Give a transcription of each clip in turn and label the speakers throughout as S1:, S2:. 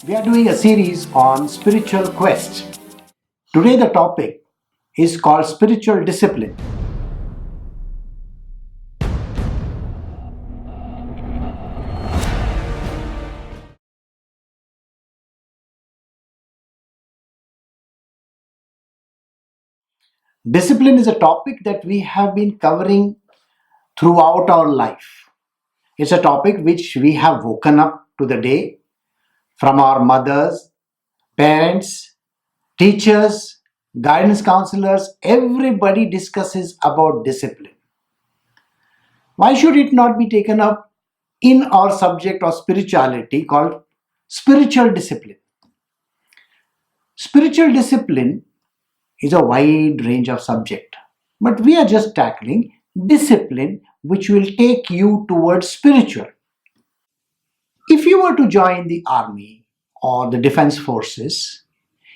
S1: We are doing a series on spiritual quest. Today the topic is called spiritual discipline. Discipline is a topic that we have been covering throughout our life. It's a topic which we have woken up to the day from our mothers, parents, teachers, guidance counselors. Everybody discusses about discipline. Why should it not be taken up in our subject of spirituality called spiritual discipline? Spiritual discipline is a wide range of subject, but we are just tackling discipline which will take you towards spiritual. If you were to join the army or the defense forces,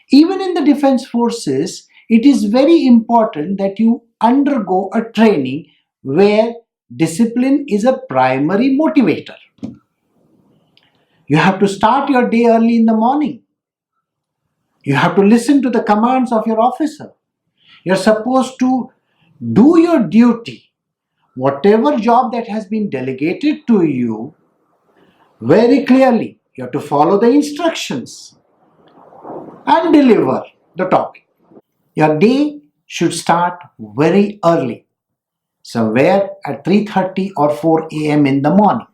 S1: even in the defense forces, it is very important that you undergo a training where discipline is a primary motivator. You have to start your day early in the morning. You have to listen to the commands of your officer. You're supposed to do your duty, whatever job that has been delegated to you, very clearly. You have to follow the instructions and deliver the topic. Your day should start very early, somewhere at 3:30 or 4 a.m. in the morning.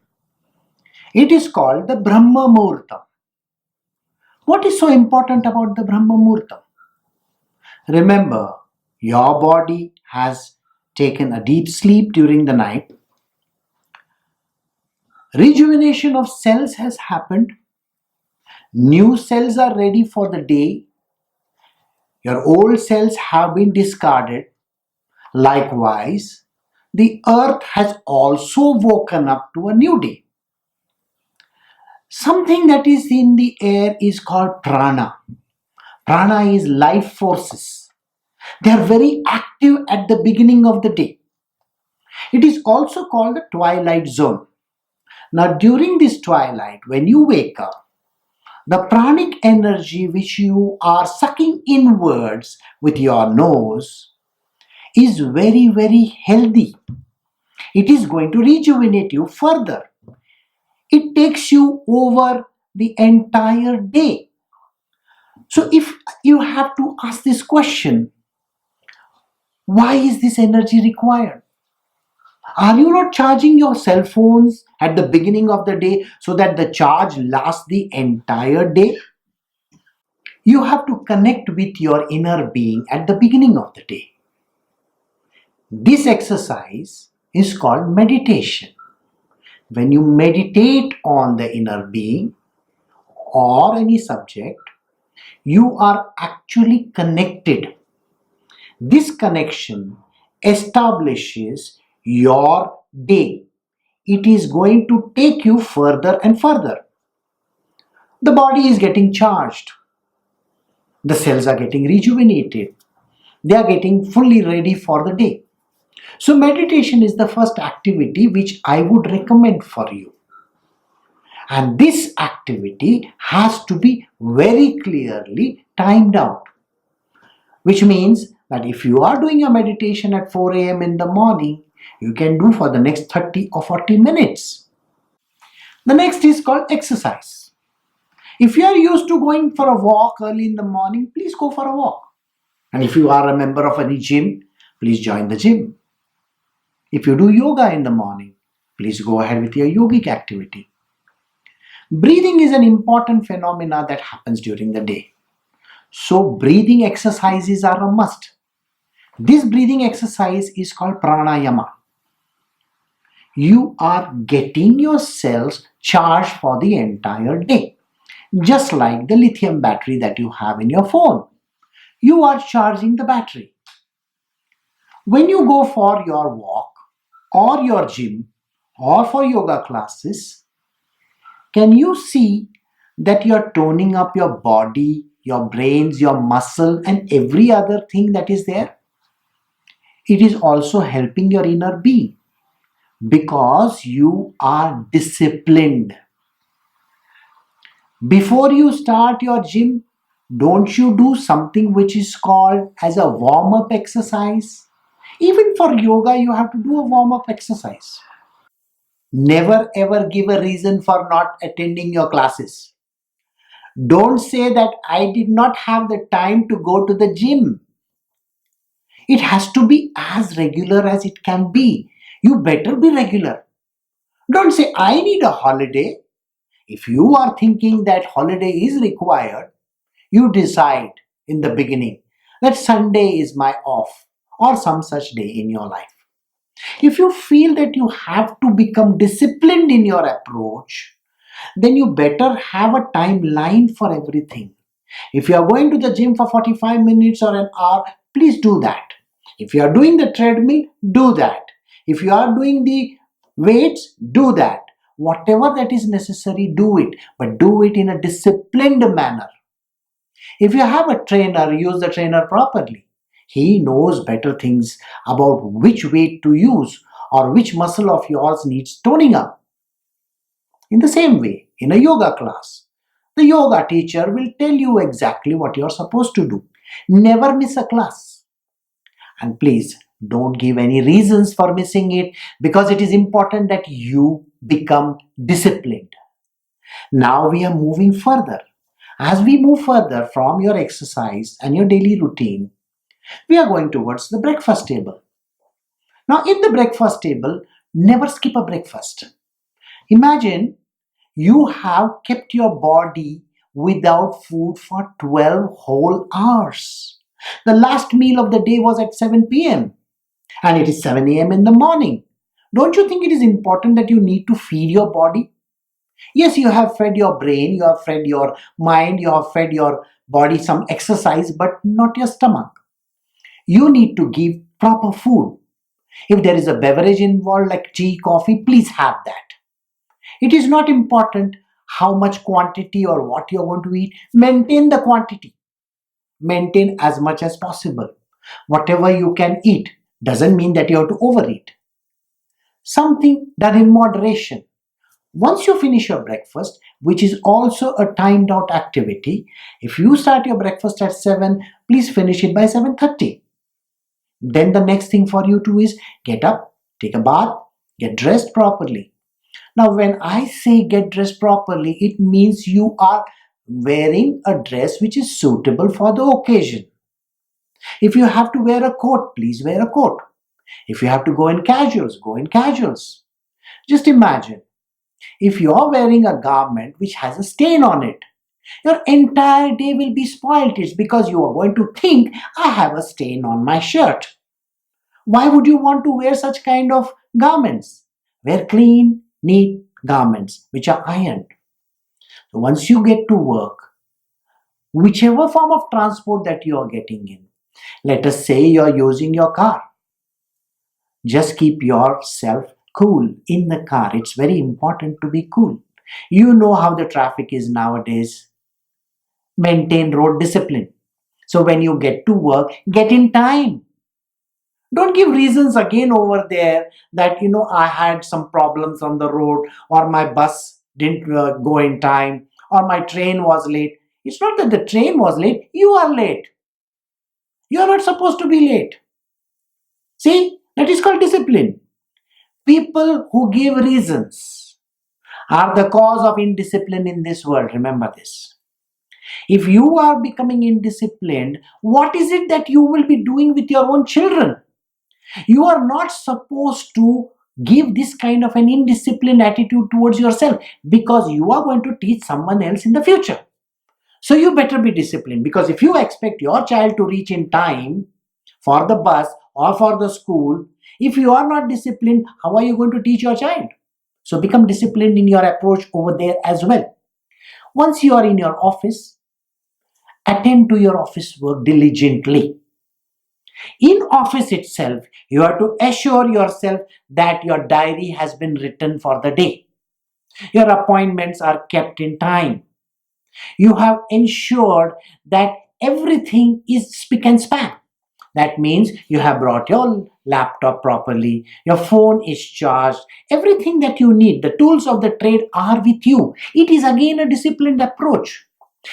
S1: It is called the Brahma Muhurtam. What is so important about the Brahma Muhurtam? Remember, your body has taken a deep sleep during the night. Rejuvenation of cells has happened. New cells are ready for the day. Your old cells have been discarded. Likewise, the earth has also woken up to a new day. Something that is in the air is called prana. Prana is life forces. They are very active at the beginning of the day. It is also called the twilight zone. Now, during this twilight, when you wake up, the pranic energy which you are sucking inwards with your nose is very, very healthy. It is going to rejuvenate you further. It takes you over the entire day. So, if you have to ask this question, why is this energy required? Are you not charging your cell phones at the beginning of the day so that the charge lasts the entire day? You have to connect with your inner being at the beginning of the day. This exercise is called meditation. When you meditate on the inner being or any subject, you are actually connected. This connection establishes your day. It is going to take you further and further. The body is getting charged. The cells are getting rejuvenated. They are getting fully ready for the day. So meditation is the first activity which I would recommend for you. And this activity has to be very clearly timed out. Which means that if you are doing a meditation at 4 a.m. in the morning, you can do for the next 30 or 40 minutes. The next is called exercise. If you are used to going for a walk early in the morning, please go for a walk. And if you are a member of any gym, please join the gym. If you do yoga in the morning, please go ahead with your yogic activity. Breathing is an important phenomena that happens during the day. So breathing exercises are a must. This breathing exercise is called pranayama. You are getting your cells charged for the entire day. Just like the lithium battery that you have in your phone. You are charging the battery. When you go for your walk or your gym or for yoga classes, can you see that you are toning up your body, your brains, your muscle and every other thing that is there? It is also helping your inner being because you are disciplined. Before you start your gym, don't you do something which is called as a warm up exercise? Even for yoga, you have to do a warm up exercise. Never ever give a reason for not attending your classes. Don't say that I did not have the time to go to the gym. It has to be as regular as it can be. You better be regular. Don't say I need a holiday. If you are thinking that holiday is required, you decide in the beginning that Sunday is my off or some such day in your life. If you feel that you have to become disciplined in your approach, then you better have a timeline for everything. If you are going to the gym for 45 minutes or an hour, please do that. If you are doing the treadmill, do that. If you are doing the weights, do that. Whatever that is necessary, do it, but do it in a disciplined manner. If you have a trainer, use the trainer properly. He knows better things about which weight to use or which muscle of yours needs toning up. In the same way, in a yoga class, the yoga teacher will tell you exactly what you're supposed to do. Never miss a class. And please don't give any reasons for missing it, because it is important that you become disciplined. Now we are moving further. As we move further from your exercise and your daily routine, we are going towards the breakfast table. Now, in the breakfast table, never skip a breakfast. Imagine you have kept your body without food for 12 whole hours. The last meal of the day was at 7 p.m. and it is 7 a.m. in the morning. Don't you think it is important that you need to feed your body? Yes, you have fed your brain, you have fed your mind, you have fed your body some exercise, but not your stomach. You need to give proper food. If there is a beverage involved like tea, coffee, please have that. It is not important how much quantity or what you are going to eat. Maintain the quantity. Maintain as much as possible. Whatever you can eat doesn't mean that you have to overeat. Something done in moderation. Once you finish your breakfast, which is also a timed out activity, if you start your breakfast at 7, please finish it by 7:30. Then the next thing for you to is get up, take a bath, get dressed properly. Now, when I say get dressed properly, it means you are wearing a dress which is suitable for the occasion. If you have to wear a coat, please wear a coat. If you have to go in casuals, go in casuals. Just imagine if you are wearing a garment which has a stain on it, your entire day will be spoiled. It's because you are going to think, I have a stain on my shirt. Why would you want to wear such kind of garments? Wear clean, neat garments which are ironed. So once you get to work, whichever form of transport that you are getting in, let us say you are using your car, just keep yourself cool in the car. It's very important to be cool. You know how the traffic is nowadays. Maintain road discipline. So when you get to work, get in time. Don't give reasons again over there that, I had some problems on the road, or my bus didn't go in time, or my train was late. It's not that the train was late, you are late. You are not supposed to be late. See, that is called discipline. People who give reasons are the cause of indiscipline in this world. Remember this. If you are becoming indisciplined, what is it that you will be doing with your own children? You are not supposed to give this kind of an indisciplined attitude towards yourself, because you are going to teach someone else in the future. So you better be disciplined, because if you expect your child to reach in time for the bus or for the school, if you are not disciplined, how are you going to teach your child? So become disciplined in your approach over there as well. Once you are in your office, attend to your office work diligently. In office itself, you have to assure yourself that your diary has been written for the day. Your appointments are kept in time. You have ensured that everything is spick and span. That means you have brought your laptop properly, your phone is charged, everything that you need, the tools of the trade are with you. It is again a disciplined approach.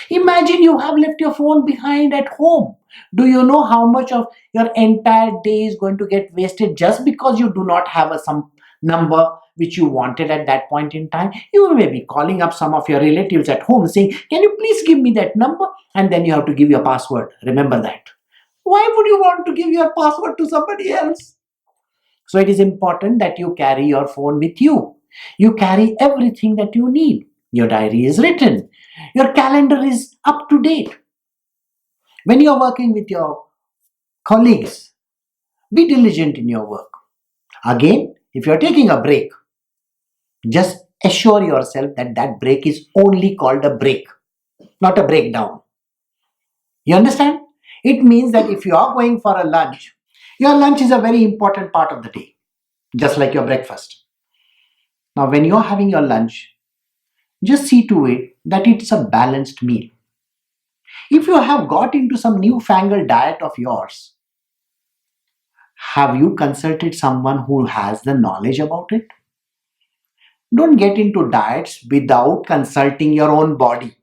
S1: Imagine you have left your phone behind at home. Do you know how much of your entire day is going to get wasted just because you do not have some number which you wanted at that point in time? You may be calling up some of your relatives at home saying, "Can you please give me that number?" And then you have to give your password. Remember that. Why would you want to give your password to somebody else? So it is important that you carry your phone with you. You carry everything that you need. Your diary is written. Your calendar is up to date. When you are working with your colleagues, be diligent in your work. Again, if you are taking a break, just assure yourself that that break is only called a break, not a breakdown. You understand? It means that if you are going for a lunch, your lunch is a very important part of the day, just like your breakfast. Now, when you're having your lunch, just see to it that it's a balanced meal. If you have got into some newfangled diet of yours, have you consulted someone who has the knowledge about it? Don't get into diets without consulting your own body.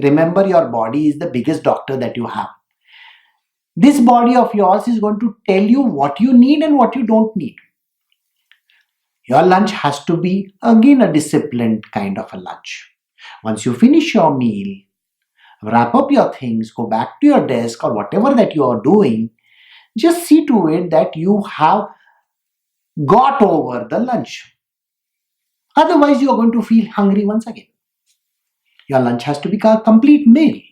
S1: Remember, your body is the biggest doctor that you have. This body of yours is going to tell you what you need and what you don't need. Your lunch has to be again a disciplined kind of a lunch. Once you finish your meal, wrap up your things, go back to your desk or whatever that you are doing, just see to it that you have got over the lunch. Otherwise, you are going to feel hungry once again. Your lunch has to be a complete meal.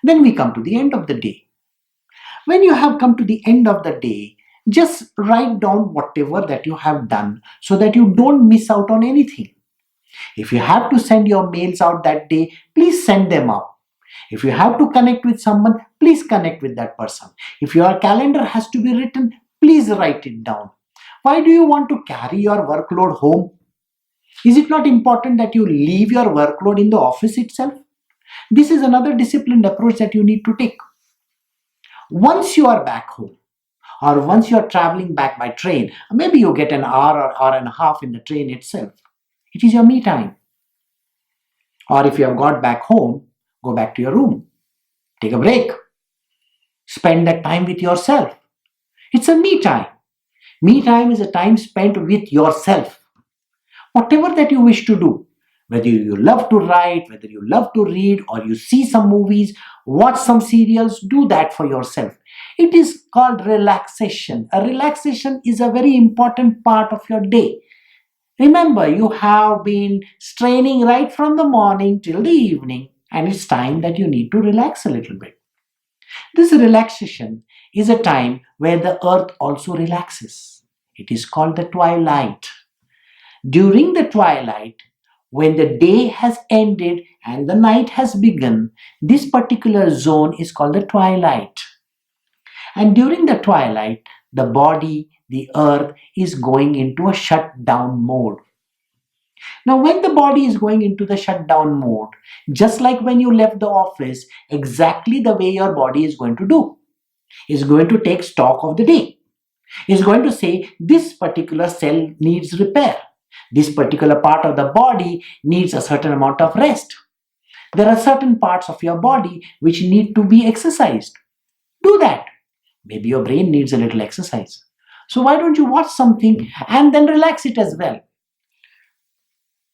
S1: Then we come to the end of the day. When you have come to the end of the day, just write down whatever that you have done so that you don't miss out on anything. If you have to send your mails out that day, please send them out. If you have to connect with someone, please connect with that person. If your calendar has to be written, please write it down. Why do you want to carry your workload home? Is it not important that you leave your workload in the office itself? This is another disciplined approach that you need to take. Once you are back home, or once you are traveling back by train, maybe you get an hour or hour and a half in the train itself. It is your me time. Or if you have got back home, go back to your room. Take a break. Spend that time with yourself. It's a me time. Me time is a time spent with yourself. Whatever that you wish to do, whether you love to write, whether you love to read, or you see some movies, watch some serials, do that for yourself. It is called relaxation. A relaxation is a very important part of your day. Remember, you have been straining right from the morning till the evening, and it's time that you need to relax a little bit. This relaxation is a time where the earth also relaxes. It is called the twilight. During the twilight, when the day has ended and the night has begun, this particular zone is called the twilight. And during the twilight, the body, the earth, is going into a shutdown mode. Now, when the body is going into the shutdown mode, just like when you left the office, exactly the way your body is going to do, is going to take stock of the day. Is going to say this particular cell needs repair. This particular part of the body needs a certain amount of rest. There are certain parts of your body which need to be exercised. Do that. Maybe your brain needs a little exercise. So why don't you watch something and then relax it as well?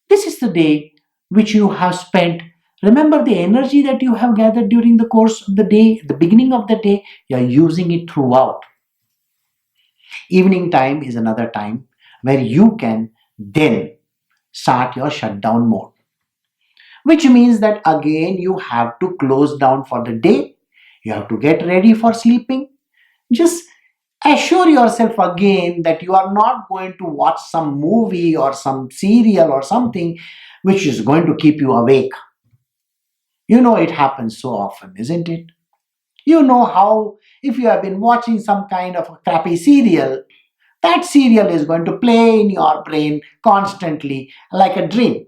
S1: This is the day which you have spent. Remember the energy that you have gathered during the course of the day, the beginning of the day, you are using it throughout. Evening time is another time where you can then start your shutdown mode, which means that again you have to close down for the day. You have to get ready for sleeping. Just assure yourself again that you are not going to watch some movie or some serial or something which is going to keep you awake. You know it happens so often, isn't it? You know how if you have been watching some kind of a crappy serial, that serial is going to play in your brain constantly like a dream.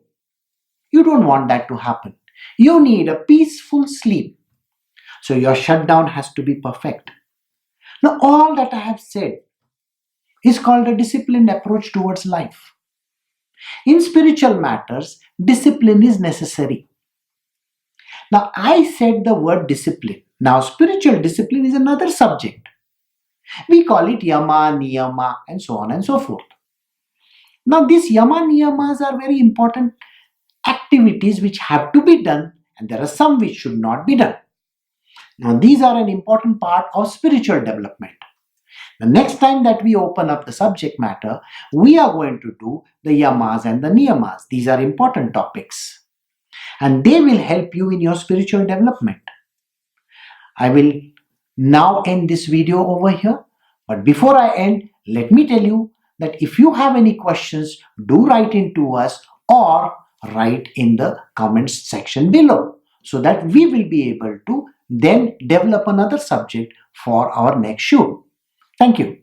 S1: You don't want that to happen. You need a peaceful sleep. So your shutdown has to be perfect. Now, all that I have said is called a disciplined approach towards life. In spiritual matters, discipline is necessary. Now, I said the word discipline. Now, spiritual discipline is another subject. We call it yama, niyama, and so on and so forth. Now, these yama, niyamas are very important activities which have to be done, and there are some which should not be done. Now, these are an important part of spiritual development. The next time that we open up the subject matter, we are going to do the yamas and the niyamas. These are important topics, and they will help you in your spiritual development. I will now end this video over here. But before I end, let me tell you that if you have any questions, do write into us or write in the comments section below so that we will be able to then develop another subject for our next shoot. Thank you.